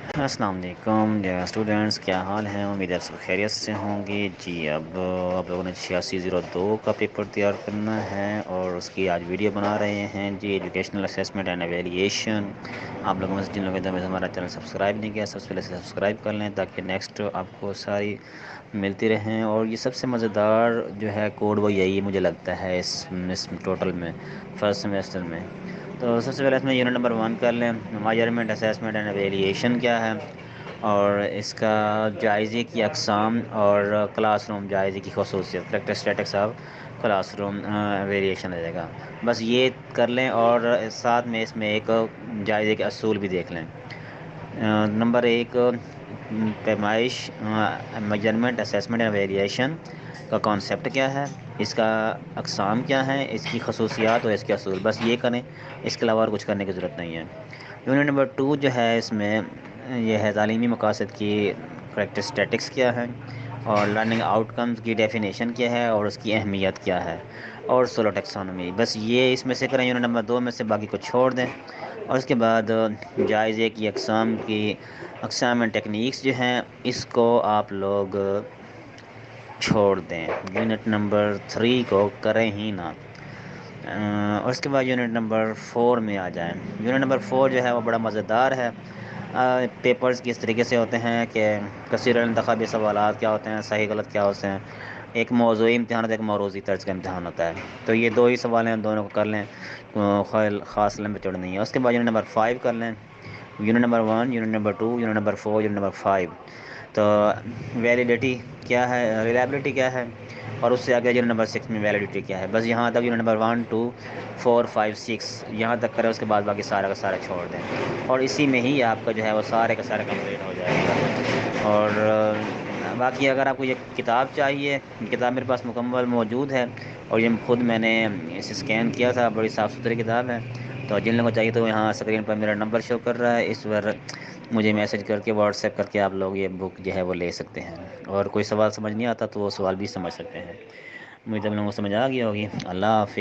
السلام علیکم اسٹوڈنٹس، کیا حال ہیں؟ امید ہے سب خیریت سے ہوں گے جی۔ اب آپ لوگوں نے 8602 کا پیپر تیار کرنا ہے اور اس کی آج ویڈیو بنا رہے ہیں جی، ایجوکیشنل اسیسمنٹ اینڈ ایویلیشن۔ آپ لوگوں میں سے جن لوگوں نے ہمارا چینل سبسکرائب نہیں کیا، سب سے پہلے سبسکرائب کر لیں تاکہ نیکسٹ آپ کو ساری ملتی رہیں۔ اور یہ سب سے مزیدار جو ہے کوڈ وہ یہی مجھے لگتا ہے اس ٹوٹل میں فرسٹ سیمیسٹر میں۔ تو سب سے پہلے اس میں یونٹ نمبر 1 کر لیں، میجرمنٹ اسیسمنٹ اینڈ ایویلیشن کیا ہے، اور اس کا جائزے کی اقسام اور کلاس روم جائزے کی خصوصیت، کریکٹرسٹیٹکس آف کلاس روم ویریشن رہے گا۔ بس یہ کر لیں اور ساتھ میں اس میں ایک جائزے کے اصول بھی دیکھ لیں۔ نمبر 1، پیمائش میجرمنٹ اسیسمنٹ اینڈ ویریشن کا کانسیپٹ کیا ہے، اس کا اقسام کیا ہیں، اس کی خصوصیات اور اس کے اصول، بس یہ کریں، اس کے علاوہ اور کچھ کرنے کی ضرورت نہیں ہے۔ یونٹ نمبر 2 جو ہے اس میں یہ ہے تعلیمی مقاصد کی کریکٹرسٹیٹکس کیا ہے، اور لرننگ آؤٹ کمز کی ڈیفینیشن کیا ہے اور اس کی اہمیت کیا ہے، اور سولو ٹیکسانومی۔ بس یہ اس میں سے کریں یونٹ نمبر 2 میں سے، باقی کو چھوڑ دیں۔ اور اس کے بعد جائزے کی اقسام اینڈ ٹیکنیکس جو ہیں اس کو آپ لوگ چھوڑ دیں، یونٹ نمبر 3 کو کریں ہی نہ۔ اور اس کے بعد یونٹ نمبر 4 میں آ جائیں۔ یونٹ نمبر 4 جو ہے وہ بڑا مزیدار ہے۔ پیپرز کس طریقے سے ہوتے ہیں کہ کثیر الانتخابی سوالات کیا ہوتے ہیں، صحیح غلط کیا ہوتے ہیں، ایک موضوعی امتحان ہوتا ہے، ایک موروثی طرز کا امتحان ہوتا ہے۔ تو یہ دو ہی سوال ہیں، دونوں کو کر لیں، خاص لمبے چوڑے نہیں ہے۔ اس کے بعد یونٹ نمبر 5 کر لیں، unit number 1، unit number 2، unit number 4، unit number 5۔ تو ویلیڈیٹی کیا ہے، ریلائبلٹی کیا ہے، اور اس سے آگے یونٹ نمبر 6 میں ویلیڈیٹی کیا ہے۔ بس یہاں تک یونٹ نمبر 1، 2، 4، 5، 6 یہاں تک کریں، اس کے بعد باقی سارا کا سارا چھوڑ دیں، اور اسی میں ہی آپ کا جو ہے وہ سارے کا سارا کمپلیٹ ہو جائے گا۔ اور باقی اگر آپ کو یہ کتاب چاہیے، کتاب میرے پاس مکمل موجود ہے، اور یہ خود میں نے اسے اسکین کیا تھا، بڑی صاف ستھری کتاب ہے۔ تو جن لوگوں کو چاہیے تو یہاں اسکرین پر میرا نمبر شو کر رہا ہے، اس پر مجھے میسج کر کے واٹس ایپ کر کے آپ لوگ یہ بک جو ہے وہ لے سکتے ہیں۔ اور کوئی سوال سمجھ نہیں آتا تو وہ سوال بھی سمجھ سکتے ہیں۔ مجھے تم لوگوں کو سمجھ آ گئی ہوگی۔ اللہ حافظ۔